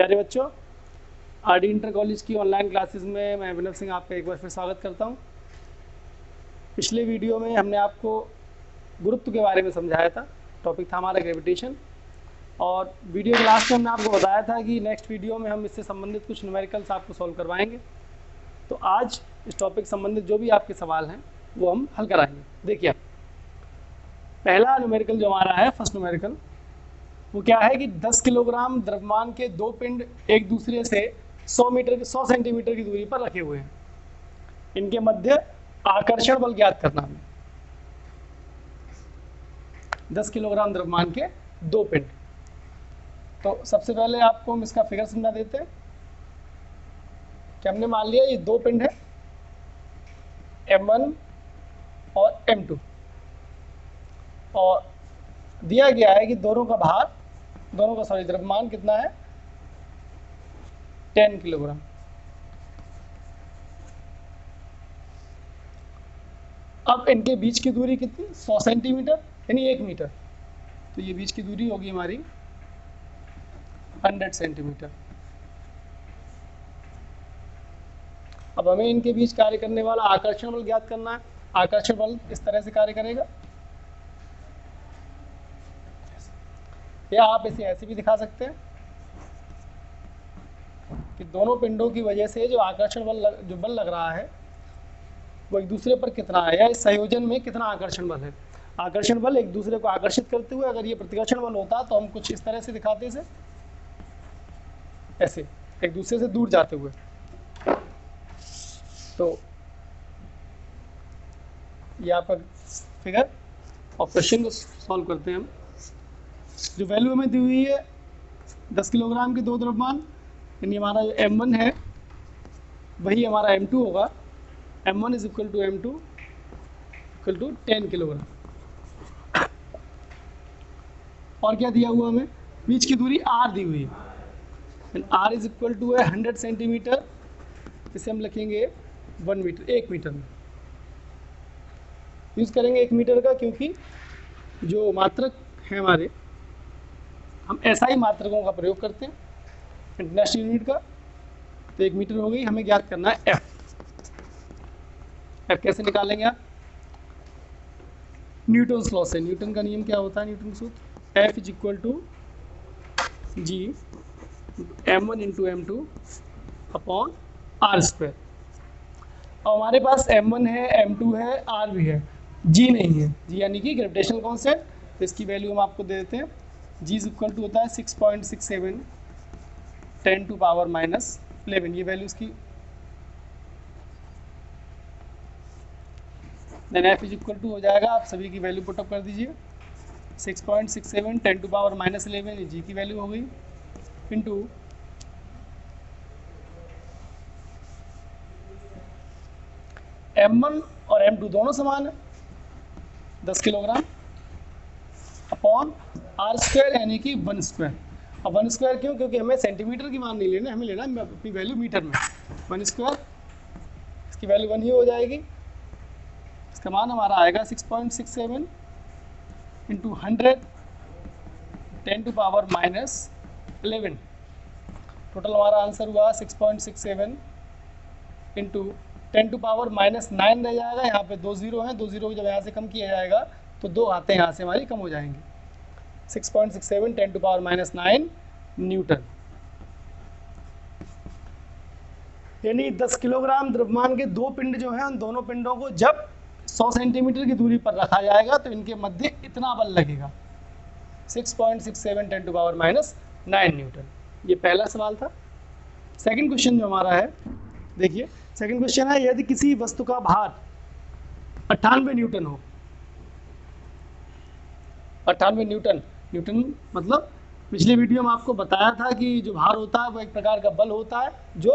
प्यारे बच्चों, RD inter college की ऑनलाइन क्लासेस में मैं अभिनव सिंह आपका एक बार फिर स्वागत करता हूं। पिछले वीडियो में हमने आपको गुरुत्व के बारे में समझाया था। टॉपिक था हमारा ग्रेविटेशन, और वीडियो के लास्ट में हमने आपको बताया था कि नेक्स्ट वीडियो में हम इससे संबंधित कुछ न्यूमेरिकल्स आपको सॉल्व करवाएंगे। तो आज इस टॉपिक संबंधित जो भी आपके सवाल हैं वो हम हल कराएंगे। देखिए, पहला न्यूमेरिकल जो हमारा है, फर्स्ट न्यूमेरिकल, वो क्या है कि 10 किलोग्राम द्रव्यमान के दो पिंड एक दूसरे से 100 सेंटीमीटर की दूरी पर रखे हुए हैं। इनके मध्य आकर्षण बल ज्ञात करना है। 10 किलोग्राम द्रव्यमान के दो पिंड। तो सबसे पहले आपको हम इसका फिगर समझा देते हैं कि हमने मान लिया ये दो पिंड है, M1 और M2, और दिया गया है कि दोनों का द्रव्यमान कितना है, 10 किलोग्राम। अब इनके बीच की दूरी कितनी, 100 सेंटीमीटर यानी 1 मीटर। तो ये बीच की दूरी होगी हमारी 100 सेंटीमीटर। अब हमें इनके बीच कार्य करने वाला आकर्षण बल ज्ञात करना है। आकर्षण बल इस तरह से कार्य करेगा, या आप इसे ऐसे भी दिखा सकते हैं कि दोनों पिंडों की वजह से जो आकर्षण बल जो बल लग रहा है वो एक दूसरे पर कितना है, या इस संयोजन में कितना आकर्षण बल है। आकर्षण बल एक दूसरे को आकर्षित करते हुए, अगर ये प्रतिकर्षण बल होता तो हम कुछ इस तरह से दिखाते, इसे ऐसे एक दूसरे से दूर जाते हुए। तो ये आपका फिगर, और क्वेश्चन को सॉल्व करते हैं हम। जो वैल्यू हमें दी हुई है 10 किलोग्राम के दो द्रव्यमान, यानी हमारा जो M1 है वही हमारा M2 होगा। M1 is equal to M2 equal to 10 kilogram. और क्या दिया हुआ हमें, बीच की दूरी R दी हुई है। R इज इक्वल टू है 100 सेंटीमीटर, इसे हम लिखेंगे 1 मीटर, 1 मीटर में यूज़ करेंगे 1 मीटर का, क्योंकि जो मात्रक है हमारे, हम SI मात्रकों का प्रयोग करते हैं, इंटरनेशनल यूनिट का। तो 1 मीटर हो गई। हमें ज्ञात करना है F कैसे निकालेंगे आप, न्यूटन लॉ से। न्यूटन का नियम क्या होता है, न्यूटन का सूत्र, F is equal to G M1 into M2 upon R square. और हमारे पास M1 है, M2 है, R भी है, G नहीं है। G यानी कि ग्रेविटेशनल कांस्टेंट। तो इसकी वैल्यू हम आपको दे देते हैं। G इज इक्वल टू होता है 6.67 10 टू पावर माइनस 11। ये वैल्यू इसकी। Then F is equal to हो जाएगा, आप सभी की वैल्यू पुटअप कर दीजिए, 6.67 10 टू पावर माइनस 11, ये G की वैल्यू हो गई, इंटू M1 और M2 दोनों समान है, 10 किलोग्राम, अपॉन R स्क्वायर यानी कि 1 स्क्वायर। अब 1 स्क्वायर क्यों, क्योंकि हमें सेंटीमीटर की मान नहीं लेना, हमें लेना है अपनी वैल्यू मीटर में। 1 स्क्वायर, इसकी वैल्यू 1 ही हो जाएगी। इसका मान हमारा आएगा 6.67 into 100 10 to power minus 11। Total हमारा आंसर हुआ 6.67 इंटू 10 टू पावर माइनस 9 रह जाएगा। यहाँ पे 2 जीरो हैं, 2 जीरो को जब यहाँ से कम किया जाएगा तो 2 आते हैं यहाँ से हमारी कम हो जाएंगे। 6.67 10 टू पावर माइनस 9 न्यूटन। यानी 10 किलोग्राम द्रव्यमान के दो पिंड जो हैं, उन दोनों पिंडों को जब 100 सेंटीमीटर की दूरी पर रखा जाएगा तो इनके मध्य इतना बल लगेगा, 6.67 10 टू पावर माइनस 9 न्यूटन। ये पहला सवाल था। सेकंड क्वेश्चन जो हमारा है, देखिए सेकंड क्वेश्चन है, यदि किसी वस्तु का भार 98 न्यूटन हो, 98 न्यूटन, न्यूटन मतलब पिछले वीडियो में आपको बताया था कि जो भार होता है वो एक प्रकार का बल होता है, जो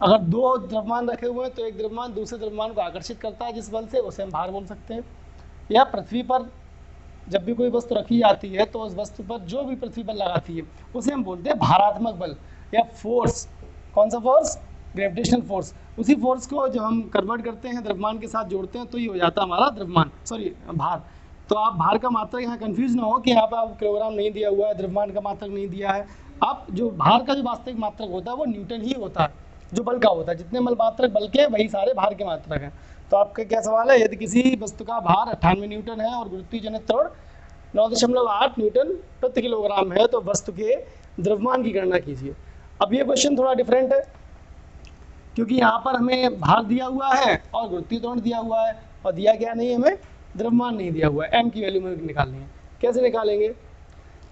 अगर दो द्रव्यमान रखे हुए हैं तो एक द्रव्यमान दूसरे द्रव्यमान को आकर्षित करता है, जिस बल से, उसे हम भार बोल सकते हैं। या पृथ्वी पर जब भी कोई वस्तु रखी जाती है तो उस वस्तु पर जो भी पृथ्वी बल लगाती है उसे हम बोलते हैं भारात्मक बल या फोर्स। कौन सा फोर्स, ग्रेविटेशनल फोर्स। उसी फोर्स को जब हम कन्वर्ट करते हैं, द्रव्यमान के साथ जोड़ते हैं, तो ये हो जाता है हमारा द्रव्यमान, सॉरी भार। तो आप भार का मात्रक यहाँ कंफ्यूज ना हो कि यहाँ पर आप किलोग्राम नहीं दिया हुआ है, द्रव्यमान का मात्रक नहीं दिया है, अब जो भार का जो वास्तविक मात्रक होता है वो न्यूटन ही होता है, जो बल का होता है। जितने मल मात्रक बल के वही सारे भार के मात्रक हैं। तो आपका क्या सवाल है, यदि किसी वस्तु का भार 98 न्यूटन है और गुरुत्वीय जनित त्वरण 9.8 न्यूटन प्रति किलोग्राम है तो वस्तु के द्रव्यमान की गणना कीजिए। अब ये क्वेश्चन थोड़ा डिफरेंट है, क्योंकि यहाँ पर हमें भार दिया हुआ है और गुरुत्वीय त्वरण दिया हुआ है, और दिया क्या नहीं, हमें द्रव्यमान नहीं दिया हुआ है। एम की वैल्यू में निकालनी है। कैसे निकालेंगे?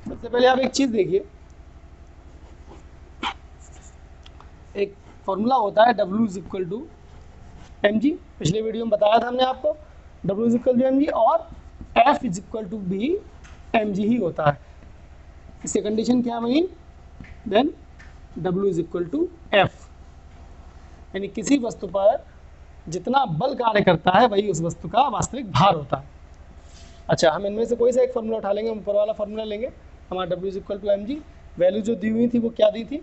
सबसे पहले आप एक चीज़ देखिए, एक फॉर्मूला होता है W is equal to mg। पिछले वीडियो में बताया था हमने आपको, W is equal to mg और F इज इक्वल टू भी mg ही होता है। इसकी कंडीशन क्या बनी? Then W is equal to F, यानी किसी वस्तु पर जितना बल कार्य करता है वही उस वस्तु का वास्तविक भार होता है। अच्छा, हम इनमें से कोई सा एक फॉर्मूला उठा लेंगे, ऊपर वाला फॉर्मूला लेंगे। हमारा W is equal to mg, value जो दी हुई थी वो क्या दी थी,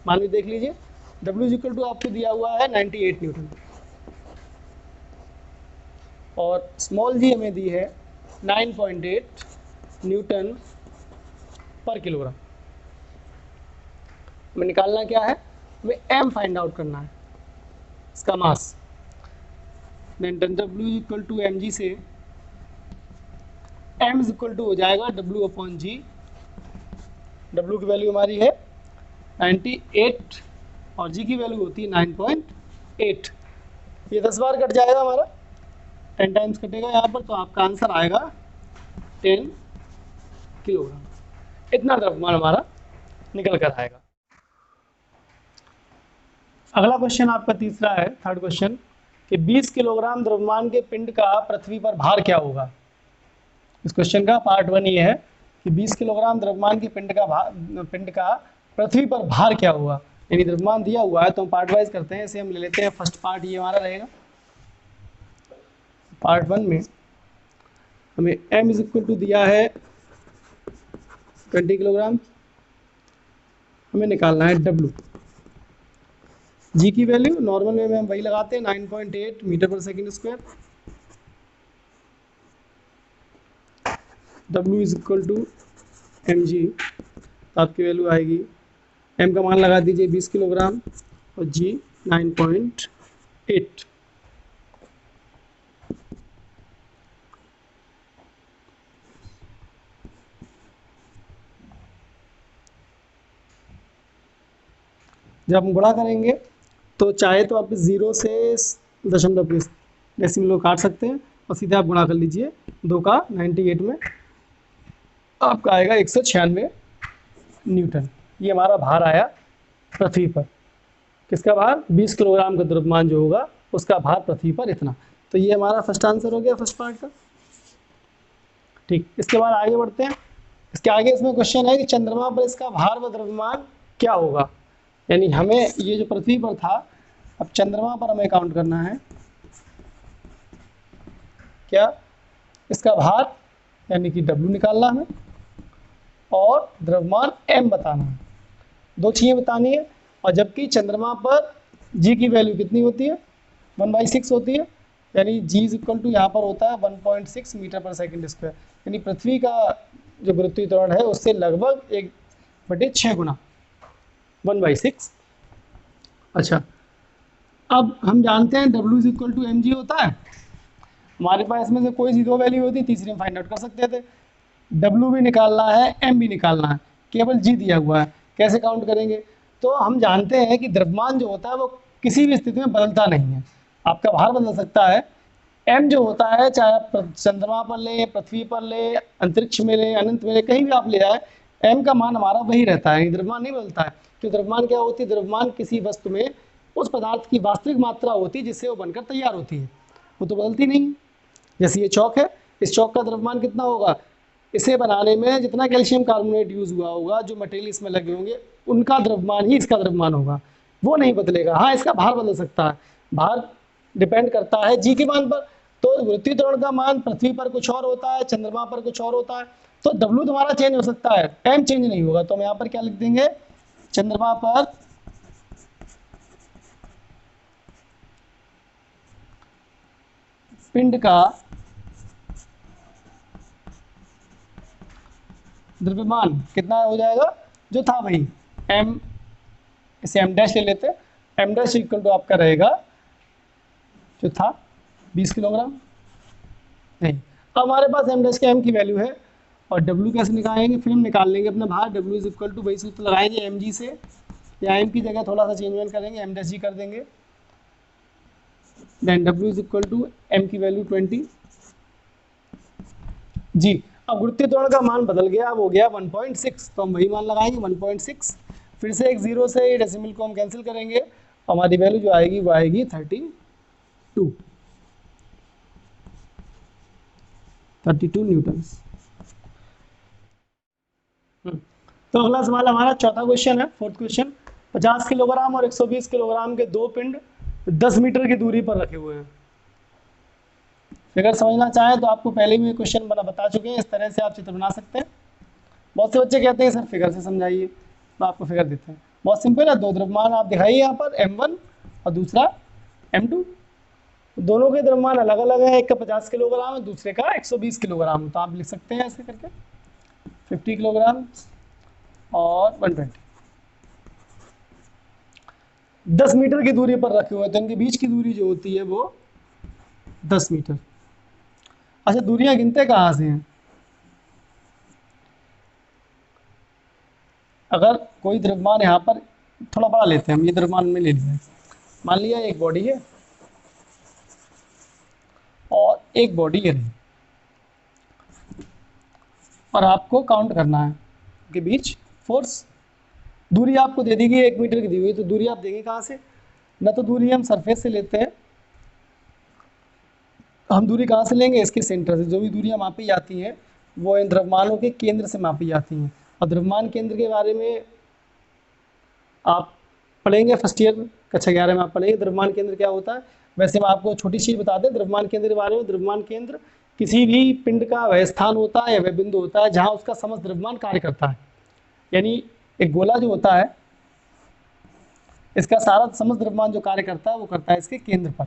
मान लीजिए देख लीजिए। W इज इक्वल टू आपको दिया हुआ है 98 न्यूटन और स्मॉल जी हमें दी है 9.8 न्यूटन पर किलोग्राम। हमें निकालना क्या है, हमें m फाइंड आउट करना है, इसका mass. Then W equal to mg से m इज इक्वल टू हो जाएगा W अपॉन g। W की वैल्यू हमारी है 98 और g की वैल्यू होती है 9.8। ये 10 बार कट जाएगा हमारा, 10 टाइम्स कटेगा यहाँ पर, तो आपका आंसर आएगा 10 किलोग्राम। इतना द्रव्यमान हमारा निकल कर आएगा। अगला क्वेश्चन आपका तीसरा है, थर्ड क्वेश्चन, कि 20 किलोग्राम द्रव्यमान के पिंड का पृथ्वी पर भार क्या होगा। इस क्वेश्चन का पार्ट 1 ये है कि 20 किलोग्राम द्रव्यमान के पिंड का पृथ्वी पर भार क्या होगा। यानी द्रव्यमान दिया हुआ है तो हम पार्ट वाइज करते हैं। इसे हम ले लेते हैं, फर्स्ट पार्ट ये हमारा रहेगा। पार्ट 1 में हमें m इज इक्वल टू दिया है 20 किलोग्राम, हमें निकालना है W। g की वैल्यू नॉर्मल वे में हम वही लगाते हैं, 9.8 मीटर पर second square. W is equal to mg, तो आपकी वैल्यू आएगी, m का मान लगा दीजिए 20 किलोग्राम और g 9.8। जब हम गुणा करेंगे तो चाहे तो आप 0 से दशमलव के डेसिमल को काट सकते हैं और सीधे आप गुणा कर लीजिए 2 का 98 में, आपका आएगा 196 न्यूटन। ये हमारा भार आया पृथ्वी पर। किसका भार? 20 किलोग्राम का द्रव्यमान जो होगा उसका भार पृथ्वी पर इतना। तो ये हमारा फर्स्ट आंसर हो गया फर्स्ट पार्ट का। ठीक, इसके बाद आगे बढ़ते हैं। इसके आगे इसमें क्वेश्चन है कि चंद्रमा पर इसका भार व द्रव्यमान क्या होगा। यानी हमें ये जो पृथ्वी पर था, अब चंद्रमा पर हमें काउंट करना है क्या, इसका भार यानी कि W निकालना है और द्रव्यमान m बताना है। दो चीज़ें बतानी है। और जबकि चंद्रमा पर g की वैल्यू कितनी होती है, 1/6 होती है। यानी g इज इक्वल टू यहाँ पर होता है 1.6 मीटर पर सेकेंड स्क्वायर। यानी पृथ्वी का जो गुरुत्वीय त्वरण है उससे लगभग 1/6 गुना, 1/6। अच्छा, अब हम जानते हैं W is equal to mg होता है। हमारे पास इसमें से कोई सी दो वैल्यू होती, तीसरी हम फाइंड आउट कर सकते थे। W भी निकालना है, m भी निकालना है, केवल g दिया हुआ है। कैसे काउंट करेंगे? तो हम जानते हैं कि द्रव्यमान जो होता है वो किसी भी स्थिति में बदलता नहीं है। आपका भार बदल सकता है। m जो होता है, चाहे आप चंद्रमा पर ले, पृथ्वी पर ले, अंतरिक्ष में ले, अनंत में ले, कहीं भी आप ले जाए, m का मान हमारा वही रहता है, द्रव्यमान नहीं बदलता है। तो द्रव्यमान क्या होती है? द्रव्यमान किसी वस्तु में उस पदार्थ की वास्तविक मात्रा होती है जिससे वो बनकर तैयार होती है, वो तो बदलती नहीं। जैसे ये चौक है, इस चौक का द्रव्यमान कितना होगा? इसे बनाने में जितना कैल्शियम कार्बोनेट यूज़ हुआ होगा, जो मटेरियल इसमें लगे होंगे, उनका द्रव्यमान ही इसका द्रव्यमान होगा, वो नहीं बदलेगा। हाँ, इसका भार बदल सकता है। भार डिपेंड करता है g के मान पर। तो गुरुत्वीय त्वरण का मान पृथ्वी पर कुछ और होता है, चंद्रमा पर कुछ और होता है। तो W तुम्हारा चेंज हो सकता है, m चेंज नहीं होगा। तो हम यहाँ पर क्या लिख देंगे? चंद्रमा पर पिंड का द्रव्यमान कितना हो जाएगा? जो था वही एम, इसे एम डैश ले लेते हैं, एम डैश इक्वल टू आपका रहेगा जो था 20 किलोग्राम। नहीं, अब हमारे पास एम डैश के एम की वैल्यू है और डब्ल्यू कैसे निकालेंगे, फिर हम निकाल लेंगे अपना बाहर, डब्ल्यू इज इक्वल टू वही सूत्र लगाएंगे एम जी से, या एम की जगह थोड़ा सा चेंजमेंट करेंगे, एम डैश जी कर देंगे, then W is equal to M की वैल्यू 20 जी। अब गुरुत्वीय त्वरण का मान बदल गया, अब हो गया 1.6, तो हम वही मान लगाएंगे 1.6, फिर से एक जीरो से डेसिमल को हम कैंसिल करेंगे, हमारी वैल्यू जो आएगी वो आएगी 32 न्यूटन। तो अगला सवाल हमारा चौथा क्वेश्चन है, फोर्थ क्वेश्चन। 50 किलोग्राम और 120 किलोग्राम के दो पिंड 10 मीटर की दूरी पर रखे हुए हैं। फिगर समझना चाहें तो आपको पहले भी क्वेश्चन बता चुके हैं, इस तरह से आप चित्र बना सकते हैं। बहुत से बच्चे कहते हैं सर फिगर से समझाइए, तो आपको फिगर देते हैं, बहुत सिंपल है। दो द्रव्यमान आप दिखाइए यहाँ पर, M1 और दूसरा M2, दोनों के द्रव्यमान अलग अलग है, एक का 50 किलोग्राम है, दूसरे का 120 किलोग्राम। तो आप लिख सकते हैं ऐसे करके 50 किलोग्राम और 120, 10 मीटर की दूरी पर रखे हुए हैं, तो इनके बीच की दूरी जो होती है वो 10 मीटर। अच्छा, दूरियां गिनते कहाँ से हैं? अगर कोई द्रव्यमान यहाँ पर थोड़ा बड़ा लेते हैं हम, ये द्रव्यमान में ले लिया, मान लिया एक बॉडी है और एक बॉडी है, और आपको काउंट करना है के बीच फोर्स। दूरी आपको दे दी गई 1 मीटर की दी हुई, तो दूरी आप देंगे कहाँ से? ना तो दूरी हम सरफेस से लेते हैं, हम दूरी कहाँ से लेंगे? इसके सेंटर से। जो भी दूरियां मापी जाती हैं वो इन द्रव्यमानों के केंद्र से मापी जाती हैं, और द्रव्यमान केंद्र के बारे में आप पढ़ेंगे फर्स्ट ईयर कक्षा 11 में, आप पढ़ेंगे द्रव्यमान केंद्र क्या होता है। वैसे मैं आपको छोटी चीज़ बता दें द्रव्यमान केंद्र के बारे में। द्रव्यमान केंद्र किसी भी पिंड का वह स्थान होता है या वह बिंदु होता है जहाँ उसका समस्त द्रव्यमान कार्य करता है। यानी एक गोला जो होता है, इसका सारा समस्त द्रव्यमान जो कार्य करता है वो करता है इसके केंद्र पर।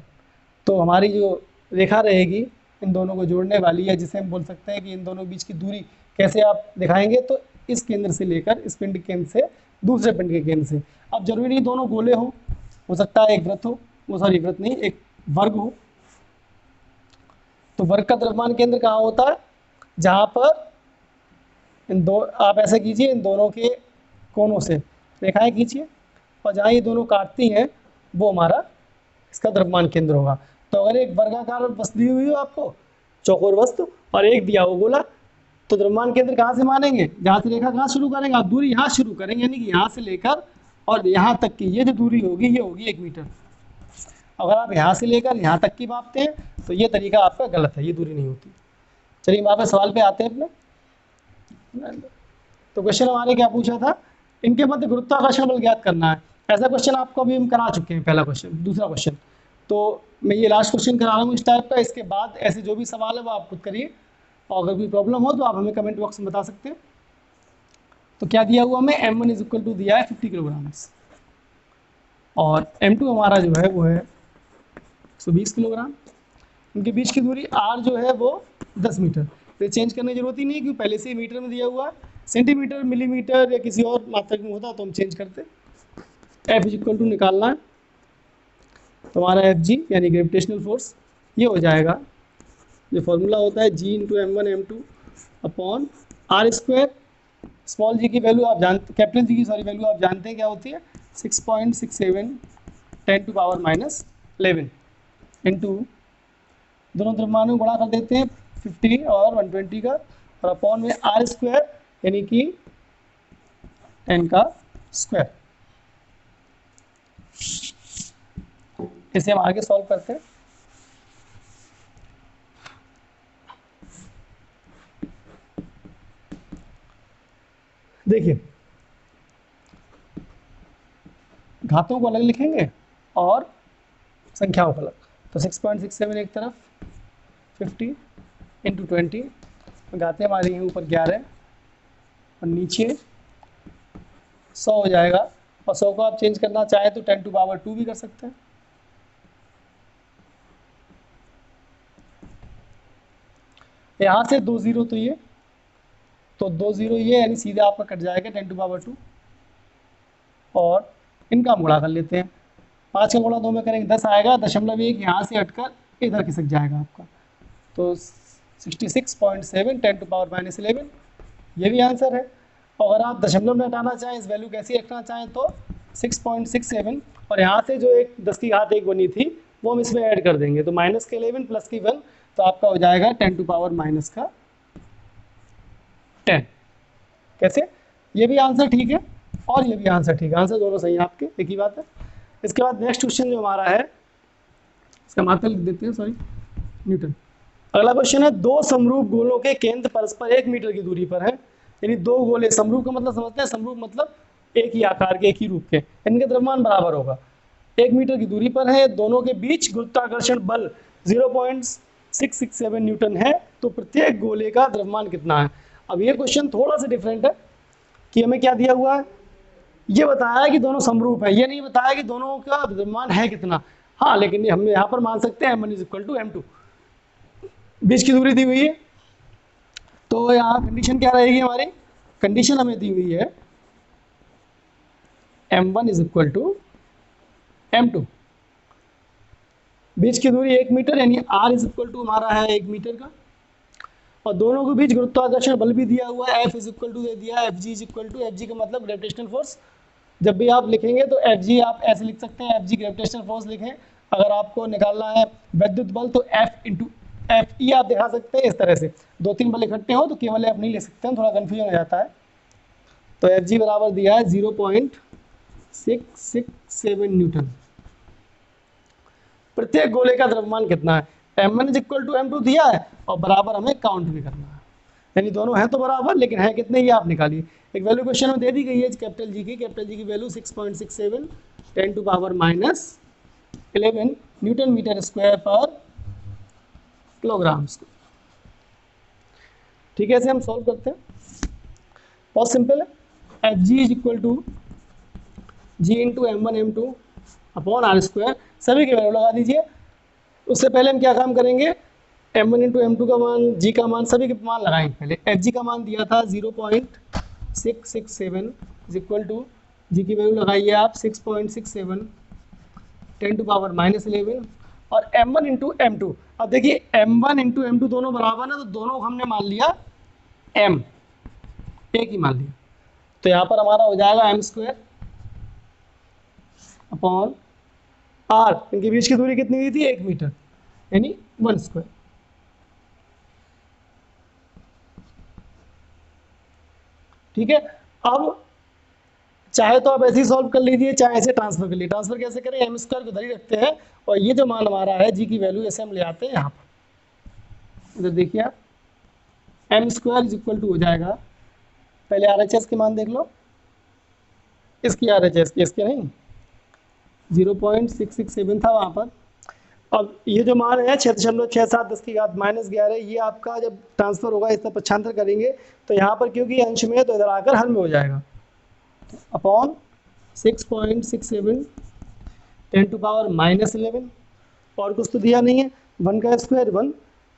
तो हमारी जो रेखा रहेगी इन दोनों को जोड़ने वाली है, जिसे हम बोल सकते हैं कि इन दोनों के बीच की दूरी कैसे आप दिखाएंगे, तो इस केंद्र से लेकर इस पिंड के केंद्र से दूसरे पिंड के केंद्र से। अब जरूरी नहीं दोनों गोले हो सकता है एक वृत्त हो, वो सॉरी वृत्त नहीं, एक वर्ग हो। तो वर्ग का द्रव्यमान केंद्र कहाँ होता है? जहाँ पर इन दो, आप ऐसा कीजिए, इन दोनों के कोनों से रेखाएं खींचिए, और जहाँ ये दोनों काटती हैं वो हमारा इसका द्रव्यमान केंद्र होगा। तो अगर एक वर्गाकार वस्तु दी हुई हो आपको, चौकोर वस्तु, और एक दिया हो गोला, तो द्रव्यमान केंद्र कहाँ से मानेंगे? जहाँ से रेखा कहाँ शुरू करेंगे आप? दूरी यहाँ शुरू करेंगे, यानी कि यहाँ से लेकर और यहाँ तक की ये जो दूरी होगी ये होगी 1 मीटर। अगर आप यहाँ से लेकर यहाँ तक की मापते हैं तो ये तरीका आपका गलत है, ये दूरी नहीं होती। चलिए वापस सवाल पे आते हैं अपने। तो क्वेश्चन हमारे क्या पूछा था? इनके मध्य गुरुत्वाकर्षण बल ज्ञात करना है। ऐसा क्वेश्चन आपको अभी हम करा चुके हैं, पहला क्वेश्चन। दूसरा क्वेश्चन तो मैं ये लास्ट क्वेश्चन करा रहा हूँ इस टाइप का। इसके बाद ऐसे जो भी सवाल है वो आप खुद करिए, और अगर कोई प्रॉब्लम हो तो आप हमें कमेंट बॉक्स में बता सकते हैं। तो क्या दिया हुआ हमें? M1 इज इक्वल टू दिया है 50 किलोग्राम, और M2 हमारा जो है वो है 120 किलोग्राम। इनके बीच की दूरी R जो है वो 10 मीटर। तो चेंज करने की जरूरत ही नहीं है क्योंकि पहले से ही मीटर में दिया हुआ है। सेंटीमीटर, मिलीमीटर या किसी और मात्रक में होता तो हम चेंज करते। F इज इक्वल टू निकालना है तो हमारा Fg यानी ग्रेविटेशनल फोर्स ये हो जाएगा, जो फॉर्मूला होता है G into M1 M2 upon R square. Small G की वैल्यू आप जानते, कैपिटल जी की सॉरी वैल्यू आप जानते हैं क्या होती है? 6.67 10 टू पावर माइनस 11 इंटू दोनों द्रव्यमानों को गुणा कर देते हैं 50 और 120 का, और अपॉन में R स्क्वायर यानी कि 10 का स्क्वायर। इसे हम आगे सॉल्व करते हैं। देखिए घातों को अलग लिखेंगे और संख्याओं को अलग। तो 6.67 एक तरफ, 50 इंटू 20, घातें हमारी हैं ऊपर 11 और नीचे 100 हो जाएगा। और 100 को आप चेंज करना चाहें तो 10 टू पावर 2 भी कर सकते हैं। यहाँ से 2 जीरो तो 2 जीरो ये, यानी सीधे आपका कट जाएगा 10 टू पावर 2। और इनका हम गुणा कर लेते हैं। 5 का गुणा 2 में करेंगे 10 आएगा, 0.1 यहाँ से हटकर इधर खिसक जाएगा आपका, तो 66.7 10⁻11 ये भी आंसर है। अगर आप दशमलव में हटाना चाहें, इस वैल्यू कैसी रखना चाहें तो 6.67, और यहाँ से जो एक 10 की घात 1 बनी थी वो हम इसमें ऐड कर देंगे, तो माइनस के 11 प्लस की 1, तो आपका हो जाएगा 10⁻10। कैसे? ये भी आंसर ठीक है और ये भी आंसर ठीक है, आंसर दोनों सही है आपके, एक ही बात है। इसके बाद नेक्स्ट क्वेश्चन जो हमारा है, इसका मात्रा लिख देते हैं, सॉरी, न्यूटन। अगला क्वेश्चन है, दो समरूप गोलों के केंद्र परस्पर 1 मीटर की दूरी पर है, यानी दो गोले, समरूप का मतलब समझते हैं, समरूप मतलब एक ही आकार के, एक ही रूप के, इनके द्रव्यमान बराबर होगा, 1 मीटर की दूरी पर है, दोनों के बीच गुरुत्वाकर्षण बल 0.667 न्यूटन है, तो प्रत्येक गोले का द्रव्यमान कितना है। अब ये क्वेश्चन थोड़ा सा डिफरेंट है कि हमें क्या दिया हुआ है, ये बताया है कि दोनों समरूप है, ये नहीं बताया कि दोनों का द्रव्यमान है कितना। हाँ, लेकिन हम यहाँ पर मान सकते हैं m1 = m2, बीच की दूरी दी हुई है, तो यहाँ कंडीशन क्या रहेगी हमारी, कंडीशन हमें दी हुई है m1 = m2, बीच की दूरी 1 मीटर, यानी r = हमारा है 1 मीटर का, और दोनों के बीच गुरुत्वाकर्षण बल भी दिया हुआ है, F दे दिया है, Fg का मतलब ग्रेविटेशनल फोर्स। जब भी आप लिखेंगे तो Fg आप ऐसे लिख सकते हैं, Fg ग्रेविटेशनल फोर्स लिखें। अगर आपको निकालना है विद्युत बल तो F × Fe आप दिखा सकते हैं इस तरह से, 2-3 बल इकट्ठे हो तो केवल F नहीं ले सकते हैं, थोड़ा कन्फ्यूजन हो जाता है। तो Fg बराबर दिया है 0.667 न्यूटन। प्रत्येक गोले का द्रव्यमान कितना है, m1 = m2 दिया है और बराबर हमें काउंट भी करना है, यानी दोनों हैं तो बराबर, लेकिन है कितने ये आप निकालिए। एक वैल्यू क्वेश्चन में दे दी गई है कैपिटल जी की वैल्यू 6.67 10⁻11 न्यूटन मीटर स्क्वायर पर किलोग्राम। ठीक है, इसे हम सॉल्व करते हैं, बहुत सिंपल है। Fg = G × m1 m2 upon r², सभी की वैल्यू लगा दीजिए। उससे पहले हम क्या काम करेंगे, m1 × m2 का मान, g का मान, सभी के मान लगाएंगे। पहले Fg का मान दिया था 0.667 = g की वैल्यू लगाइए आप 6.67 10⁻11 और m1 × m2। अब देखिए m1 × m2 दोनों बराबर है, तो दोनों हमने मान लिया m, एक ही मान लिया, तो यहाँ पर हमारा हो जाएगा m² अपॉन r, इनके बीच की दूरी कितनी दी थी, 1 मीटर, यानी 1²। ठीक है, अब चाहे तो आप ऐसे ही सॉल्व कर लीजिए, चाहे ऐसे ट्रांसफर कर लीजिए। ट्रांसफर कैसे करें, m² को इधर ही रखते हैं और ये जो मान हमारा है जी की वैल्यू ऐसे हम ले आते हैं यहाँ पर, इधर देखिए आप, m² = हो जाएगा, पहले RHS के मान देख लो, इसकी RHS की, इसके नहीं, 0.667 था वहाँ पर। अब ये जो मान है 6.67 10⁻11, ये आपका जब ट्रांसफर होगा, इस तरह पक्षांतर करेंगे तो यहाँ पर क्योंकि अंश में है तो इधर आकर हल में हो जाएगा, अपॉन 6.67 10⁻11, और कुछ तो दिया नहीं है, 1 का स्क्वायर 1,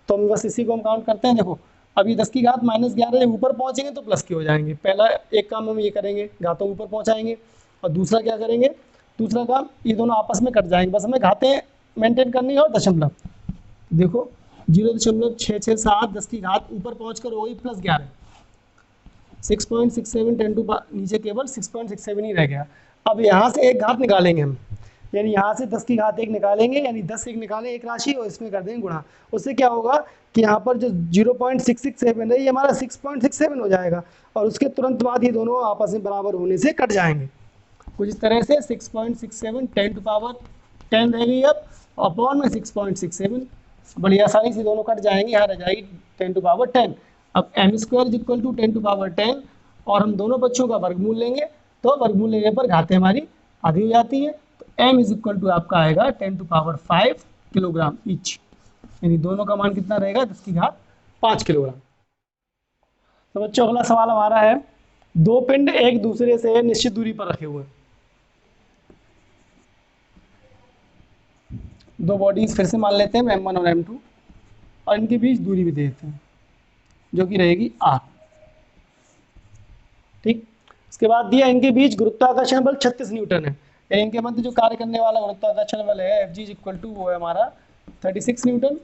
तो हम बस इसी को हम काउंट करते हैं। देखो अभी 10⁻11 ऊपर पहुँचेंगे तो प्लस के हो जाएंगे, पहला एक काम हम ये करेंगे, घातों ऊपर पहुँचाएंगे, और दूसरा क्या करेंगे, दूसरा काम ये दोनों आपस में कट जाएंगे, बस हमें घातें मेंटेन करनी है। और दशमलव देखो 0.667 10 की घात ऊपर पहुँचकर हो गई +11, 6.67 नीचे केवल 6.67 ही रह गया। अब यहाँ से एक घात निकालेंगे हम, यानी यहाँ से 10 की घात 1 निकालेंगे, यानी 10 1 निकालें एक राशि और इसमें कर देंगे गुणा। उससे क्या होगा कि यहाँ पर जो 0.667 है ये हमारा 6.67 हो जाएगा, और उसके तुरंत बाद ये दोनों आपस में बराबर होने से कट जाएंगे। कुछ इस तरह से 6.67 10⁻10 रह गई, अब अपॉन में 6.67, बड़ी आसानी से दोनों कट जाएंगे, यहाँ रह जाएगी 10⁻10। अब m² = 10⁻10, और हम दोनों पक्षों का वर्गमूल लेंगे, तो वर्गमूल लेने पर घातें हमारी आधी हो जाती हैं, तो m = आपका आएगा 10⁵ किलोग्राम ईच, यानी दोनों का मान कितना रहेगा, 10⁵5 किलोग्राम। तो बच्चों अगला सवाल हमारा है, दो पिंड एक दूसरे से निश्चित दूरी पर रखे हुए, दो बॉडीज फिर से मान लेते हैं m1 और m2, और इनके बीच दूरी भी दे देते हैं जो कि रहेगी r। ठीक, उसके बाद दिया इनके बीच गुरुत्वाकर्षण बल 36 न्यूटन है, यानी इनके मध्य जो कार्य करने वाला गुरुत्वाकर्षण बल है एफ जी इक्वल टू वो है हमारा 36 न्यूटन।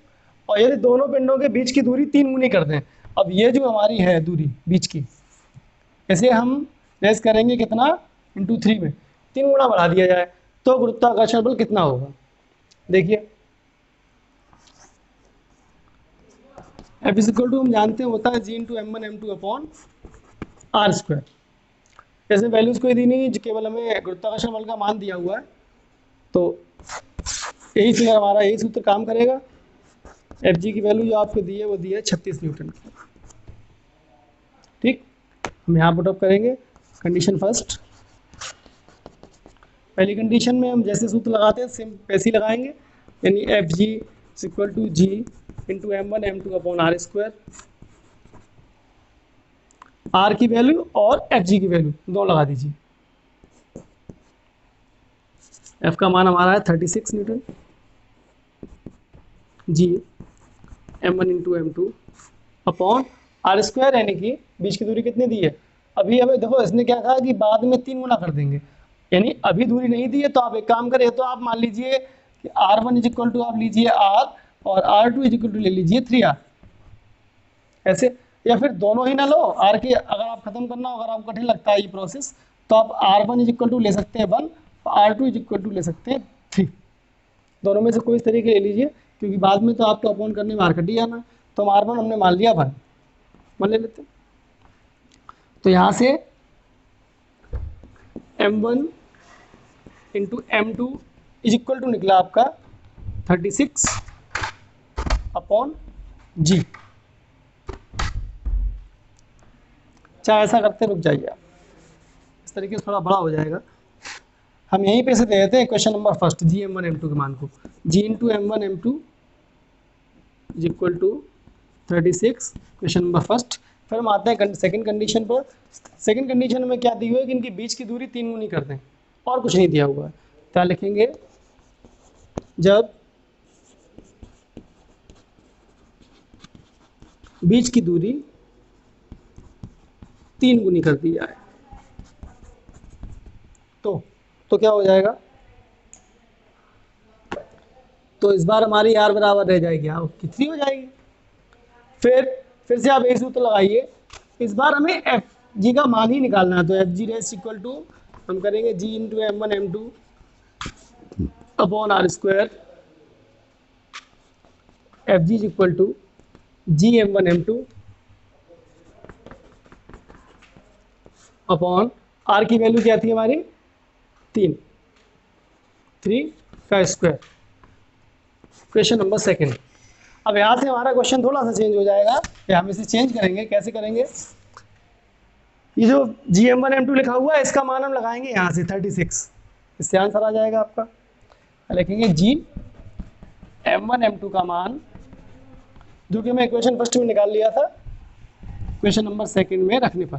और यदि दोनों पिंडों के बीच की दूरी 3 गुनी कर दें, अब ये जो हमारी है दूरी बीच की, इसे हम रेस करेंगे कितना इंटू 3 में, 3 गुना बढ़ा दिया जाए तो गुरुत्वाकर्षण बल कितना होगा। देखिए एफ इज इक्वल टू हम जानते हैं होता है G into M one M two upon R square. ऐसे वैल्यूज कोई दी नहीं, केवल हमें गुरुत्वाकर्षण बल का मान दिया हुआ है, तो यही फिर हमारा यही सूत्र काम करेगा। एफ जी की वैल्यू जो आपको दी है वो दी है 36 न्यूटन की। ठीक, हम यहाँ पुटअप करेंगे कंडीशन फर्स्ट। पहली कंडीशन में हम जैसे सूत्र लगाते हैं सेम वैसे ही लगाएंगे, यानी F G equal to G into M one M two upon R square. R की वैल्यू और एफ जी की वैल्यू दोनों लगा दीजिए। एफ का मान हमारा है 36 Newton, G M one into M two upon R square, यानी कि बीच की दूरी कितनी दी है। अभी हमें देखो इसने क्या कहा कि बाद में 3 गुना कर देंगे, यानी अभी दूरी नहीं दी है, तो आप एक काम करें, तो आप मान लीजिए कि R one is equal to आप लीजिए आर और R two is equal to ले लीजिए 3r, ऐसे, या फिर दोनों ही ना लो आर के, अगर आप खत्म करना हो, अगर आपको कठिन लगता है ये प्रोसेस, तो आप R one is equal to ले सकते हैं 1 और R two is equal to ले सकते हैं 3, दोनों में से कोई इस तरीके ले लीजिए, क्योंकि बाद में तो आपको अपॉन करने में आर कट ही आना। तो हम आर वन हमने मान लिया 1 ले लेते हैं, तो यहाँ से m1 into M two is equal to निकला आपका 36 अपॉन जी। चाहे ऐसा करते रुक जाइए आप, इस तरीके से थोड़ा बड़ा हो जाएगा। हम यहीं पे से दे देते हैं question number first, G M one M two के मान को, G into M one M two is equal to 36, question number first. फिर हम आते हैं सेकंड कंडीशन पर। सेकंड कंडीशन में क्या दी हुई है कि इनके बीच की दूरी 3 गुनी कर दें, और कुछ नहीं दिया हुआ है। क्या लिखेंगे, जब बीच की दूरी 3 गुनी कर दी जाए तो क्या हो जाएगा, तो इस बार हमारी आर बराबर रह जाएगी, कितनी हो जाएगी। फिर से आप एक सूत्र लगाइए, इस बार हमें एफ जी का मान ही निकालना है, तो एफ जी रेस इक्वल टू हम करेंगे G into M one M two upon R square, F G equal to G M one M two upon R की वैल्यू क्या थी हमारी 3 का स्क्वायर। Question number second. अब यहाँ से हमारा क्वेश्चन थोड़ा सा चेंज हो जाएगा, या हम इसे चेंज करेंगे, कैसे करेंगे, ये जो G M one M two लिखा हुआ है इसका मान हम लगाएंगे यहाँ से 36, इससे आंसर आ जाएगा आपका। लिखेंगे G M one M two का मान, जो कि मैं क्वेश्चन फर्स्ट में निकाल लिया था, क्वेश्चन नंबर सेकंड में रखने पर,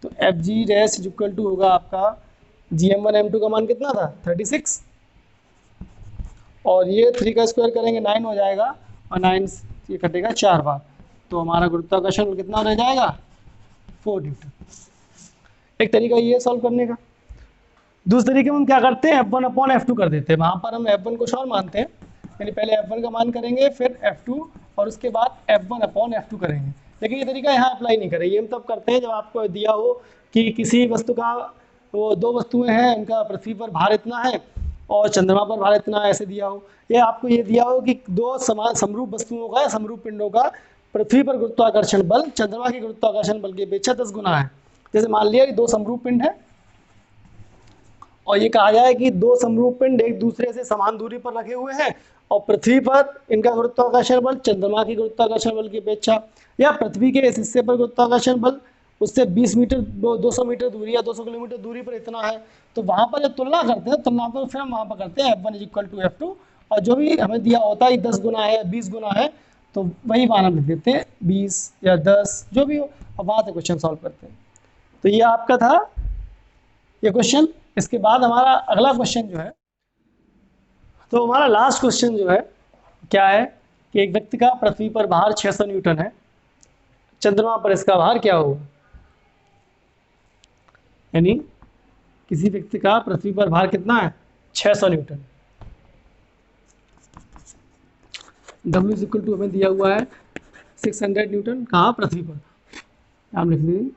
तो एफ जी रेस इक्वल टू होगा आपका G M one M two का मान कितना था 36, और ये 3 का स्क्वायर करेंगे 9 हो जाएगा, और 9 ये कटेगा 4 बार, तो हमारा गुरुत्वाकर्षण कितना रह जाएगा 4 न्यूटन। एक तरीका ये है सॉल्व करने का। दूसरे तरीके में हम क्या करते हैं, F1 अपॉन F2 कर देते हैं, वहाँ पर हम F1 को श्योर मानते हैं, यानी पहले F1 का मान करेंगे फिर F2 और उसके बाद F1 अपॉन F2 करेंगे। लेकिन ये तरीका यहाँ अप्लाई नहीं करें, ये हम तब करते हैं जब आपको दिया हो कि किसी वस्तु का, वो 2 वस्तुएं हैं, उनका पृथ्वी पर भार इतना है और चंद्रमा पर भार इतना ऐसे दिया हो, या आपको ये दिया हो कि 2 समान समरूप वस्तुओं का, समरूप पिंडों का पृथ्वी पर गुरुत्वाकर्षण बल चंद्रमा के गुरुत्वाकर्षण बल की अपेक्षा 10 गुना है। जैसे मान लिया कि 2 समरूप पिंड है और ये कहा जाए कि 2 समरूप पिंड एक दूसरे से समान दूरी पर रखे हुए हैं और पृथ्वी पर इनका गुरुत्वाकर्षण बल चंद्रमा की गुरुत्वाकर्षण बल की अपेक्षा, या पृथ्वी के इस हिस्से पर गुरुत्वाकर्षण बल उससे 20 मीटर 200 मीटर दूरी या 200 किलोमीटर दूरी पर इतना है, तो वहाँ पर जब तुलना करते हैं, तुलना पर फिर हम वहाँ पर करते हैं F1 इक्वल टू F2, और जो भी हमें दिया होता है 10 गुना है 20 गुना है, तो वही मान हम लिख देते हैं 20 या 10 जो भी हो, और वहाँ से क्वेश्चन सॉल्व करते हैं। तो ये आपका था ये क्वेश्चन। इसके बाद हमारा अगला क्वेश्चन जो है, तो हमारा लास्ट क्वेश्चन जो है क्या है कि एक व्यक्ति का पृथ्वी पर भार 600 न्यूटन है, चंद्रमा पर इसका भार क्या होगा। यानी किसी व्यक्ति का पृथ्वी पर भार कितना है, 600 Newton. W is equal to हमें दिया हुआ है 600 न्यूटन, कहाँ, पृथ्वी पर। हम लिख देंगे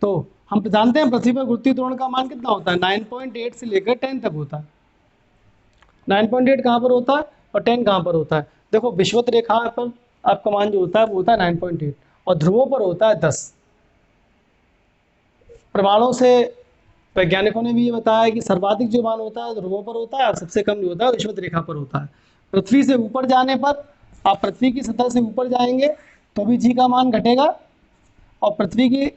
तो हम जानते हैं पृथ्वी पर गुरुत्वीय त्वरण का मान कितना होता है, 9.8 से लेकर 10 तक होता है। 9.8 कहाँ पर होता है और 10 कहाँ पर होता है। देखो विषुवत रेखा पर आपका मान जो होता है वो होता है 9.8 और ध्रुवों पर होता है 10। प्रमाणों से वैज्ञानिकों ने भी ये बताया कि सर्वाधिक जो मान होता है ध्रुवों पर होता है और सबसे कम जो होता है विषुवत रेखा पर होता है। पृथ्वी से ऊपर जाने पर, आप पृथ्वी की सतह से ऊपर जाएंगे तो भी जी का मान घटेगा, और पृथ्वी की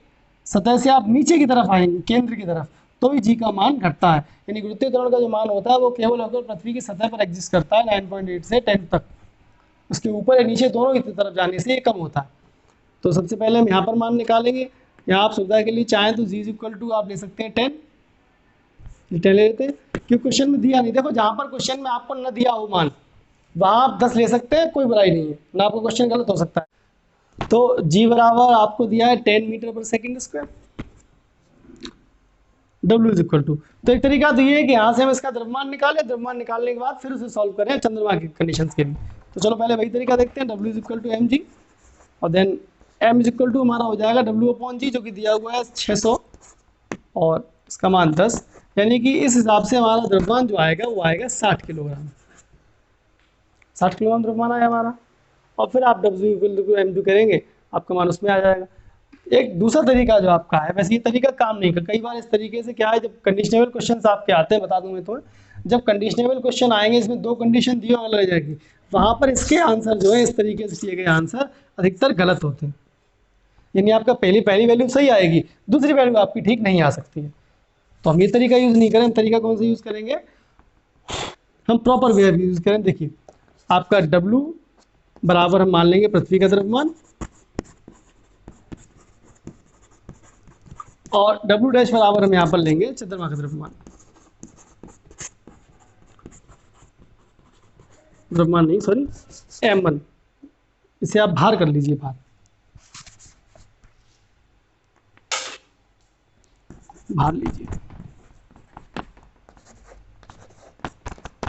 सतह से आप नीचे की तरफ आएंगे, केंद्र की तरफ, तो भी जी का मान घटता है। यानी गुरुत्वीय त्वरण का जो मान होता है वो केवल होकर पृथ्वी की सतह पर एग्जिस्ट करता है 9.8 से 10 तक। उसके ऊपर या नीचे दोनों की तरफ जाने से ये कम होता है। तो सबसे पहले हम यहाँ पर मान निकालेंगे। यहाँ आप सुविधा के लिए चाहें तो जी इज इक्वल टू आप ले सकते हैं 10 ले लेते हैं, क्योंकि क्वेश्चन में दिया नहीं। देखो जहाँ पर क्वेश्चन में आपको न दिया हो मान, वहाँ आप 10 ले सकते हैं, कोई बुराई नहीं है ना, आपका क्वेश्चन गलत हो सकता है। तो जी बराबर आपको दिया है 10 मीटर पर second square. W is equal to, तो एक तरीका तो ये है कि यहाँ से हम इसका द्रव्यमान निकालें, द्रव्यमान निकालने के बाद फिर उसे सॉल्व करें चंद्रमा की कंडीशंस के लिए। तो चलो पहले वही तरीका देखते हैं। W is equal to mg और then m is equal to हमारा हो जाएगा W/g जो कि दिया हुआ है 600 और इसका मान 10, यानी कि इस हिसाब से हमारा द्रव्यमान जो आएगा वो आएगा 60 किलोग्राम। 60 किलोग्राम द्रव्यमान आया हमारा। और फिर आप W इक्वल टू m2 करेंगे, आपका मान उसमें आ जाएगा। एक दूसरा तरीका जो आपका है, वैसे ये तरीका काम नहीं करता। कई बार इस तरीके से क्या है, जब कंडीशनेबल क्वेश्चन आपके आते हैं, बता दूं मैं तो, जब कंडीशनेबल क्वेश्चन आएंगे इसमें 2 कंडीशन दी और लग जाएगी, वहां पर इसके आंसर जो है इस तरीके से किए गए आंसर अधिकतर गलत होते हैं। यानी आपका पहली वैल्यू सही आएगी, दूसरी वैल्यू आपकी ठीक नहीं आ सकती है। तो हम ये तरीका यूज नहीं करें। तरीका कौन सा यूज करेंगे, हम प्रॉपर वे यूज करें। देखिए आपका W बराबर हम मान लेंगे पृथ्वी का द्रव्यमान और W डैश बराबर हम यहाँ पर लेंगे चंद्रमा का द्रव्यमान। द्रव्यमान नहीं, सॉरी, m1, इसे आप भार कर लीजिए, भार लीजिए।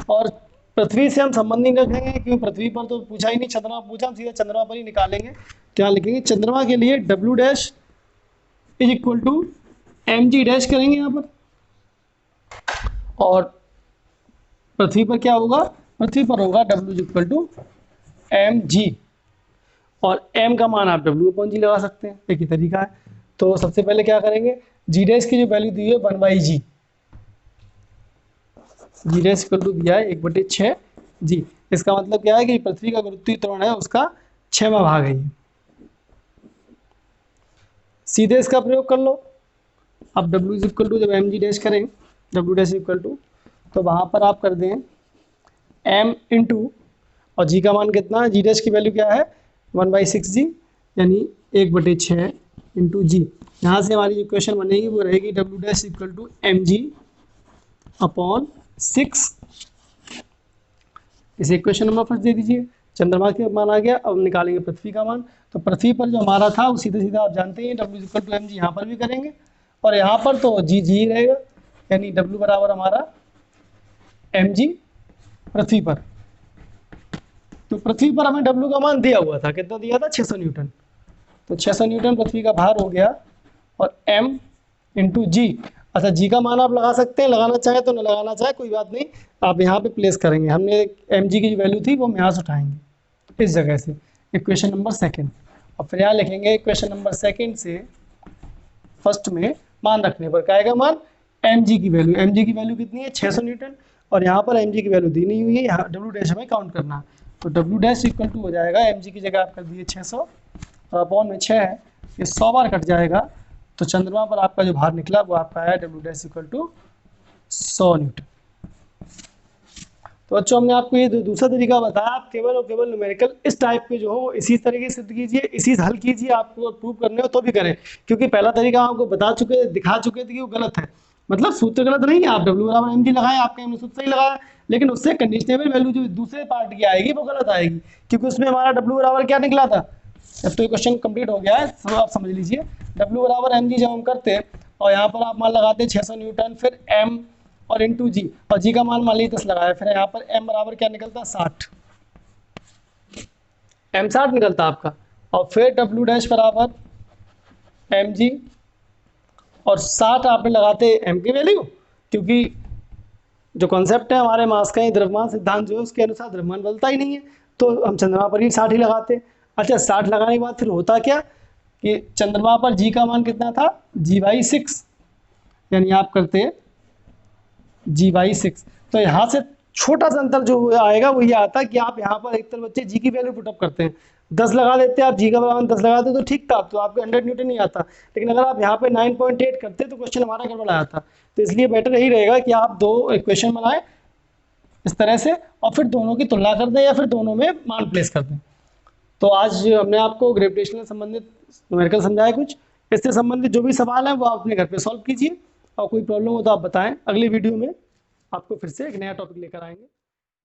और पृथ्वी से हम संबंध नहीं रखेंगे क्योंकि पृथ्वी पर तो पूछा ही नहीं, चंद्रमा पूछा, हम सीधा चंद्रमा पर ही निकालेंगे। क्या लिखेंगे, चंद्रमा के लिए W dash is equal to mg dash करेंगे यहाँ पर, और पृथ्वी पर क्या होगा, पृथ्वी पर होगा W is equal to mg और m का मान आप W/g लगा सकते हैं। एक ही तरीका है। तो सबसे पहले क्या करेंगे, g डैश की जो वैल्यू दी है 1/g, ji dash equal to दिया है 1/6 जी। इसका मतलब क्या है कि पृथ्वी का गुरुत्वीय त्वरण है उसका 6वां भाग है ये। सीधे इसका प्रयोग कर लो। अब W इज इक्वल टू जब mg डैश करें, W डैश इक्वल टू, तो वहाँ पर आप कर दें m इंटू, और g का मान कितना है, g डैश की वैल्यू क्या है 1/6g, यानी 1/6 इंटू जी। यहाँ से हमारी इक्वेशन बनेगी वो रहेगी W dash equal to mg upon 6। इसे इक्वेशन नंबर फर्स्ट दे दीजिए। चंद्रमा का मान आ गया, अब निकालेंगे पृथ्वी का मान। तो पृथ्वी पर जो हमारा था वो सीधा सीधा आप जानते हैं W इक्वल टू mg, यहाँ पर भी करेंगे और यहाँ पर तो जी रहेगा, यानी W बराबर हमारा mg पृथ्वी पर। तो पृथ्वी पर हमें W का मान दिया हुआ था, कितना दिया था, 600 न्यूटन। तो 600 न्यूटन पृथ्वी का भार हो गया और m इंटू जी। अच्छा, जी का मान आप लगा सकते हैं, लगाना चाहे तो, न लगाना चाहे कोई बात नहीं, आप यहाँ पे प्लेस करेंगे। हमने mg की जो वैल्यू थी वो हम यहाँ से उठाएंगे इस जगह से, इक्वेशन नंबर सेकंड। और फिर यहाँ लिखेंगे इक्वेशन नंबर सेकंड से फर्स्ट में मान रखने पर क्या आएगा मान, mg की वैल्यू। mg की वैल्यू कितनी है, 600 न्यूटन, और यहाँ पर mg की वैल्यू दी नहीं हुई है, यहाँ W डैश हमें काउंट करना। तो W डैश इक्वल टू हो जाएगा mg की जगह आप कर दिए 600 और अपॉन में 6 है, ये 100 बार कट जाएगा। तो चंद्रमा पर आपका जो भार निकला वो आपका आया W dash equal to 100 Newton. तो बच्चों हमने आपको ये दूसरा तरीका बताया, आप केवल और केवल न्यूमेरिकल इस टाइप के जो हो इसी तरीके से कीजिए, इसी हल कीजिए। आपको प्रूव करने हो तो भी करें, क्योंकि पहला तरीका आपको बता चुके, दिखा चुके थे कि वो गलत है, मतलब सूत्र गलत नहीं है। आप W बराबर mg लगाएं, आपका सूत्र सही लगाया, लेकिन उससे कंडीशनेबल वैल्यू जो दूसरे पार्ट की आएगी वो गलत आएगी, क्योंकि उसमें हमारा W बराबर क्या निकला था। अब तो ये क्वेश्चन कंप्लीट हो गया है, सब आप समझ लीजिए। W बराबर mg जब हम करते हैं और यहाँ पर आप मान लगाते हैं 600 न्यूटन, फिर m और इंटू जी, और जी का मान मान लीजिए 10 लगाया, फिर यहाँ पर m बराबर क्या निकलता 60, m 60 निकलता आपका, और फिर W डैश बराबर mg, और 60 आपने लगाते m की वैल्यू, क्योंकि जो कॉन्सेप्ट है हमारे मास का, द्रव्यमान सिद्धांत जो है उसके अनुसार द्रव्यमान बदलता ही नहीं है, तो हम चंद्रमा पर ही 60 ही लगाते। अच्छा, 60 लगाने के बाद फिर होता क्या कि चंद्रमा पर जी का मान कितना था, g/6, यानी आप करते हैं g/6, तो यहाँ से छोटा सा अंतर जो आएगा वो ये आता है कि आप यहाँ पर एक तरफ बच्चे जी की वैल्यू पुटअप करते हैं, 10 लगा देते हैं आप, जी का मान 10 लगा देते तो ठीक था, तो आपको 100 न्यूटन नहीं आता। लेकिन अगर आप यहाँ पे 9.8 करते तो क्वेश्चन हमारा गड़बड़ आया था। तो इसलिए बेटर यही रहेगा कि आप दो इक्वेशन बनाएं इस तरह से, और फिर दोनों की तुलना कर दें या फिर दोनों में मान प्लेस कर दें। तो आज हमने आपको ग्रेविटेशनल संबंधित न्यूमेरिकल समझाया कुछ, इससे संबंधित जो भी सवाल है वो आप अपने घर पे सॉल्व कीजिए, और कोई प्रॉब्लम हो तो आप बताएं। अगली वीडियो में आपको फिर से एक नया टॉपिक लेकर आएंगे।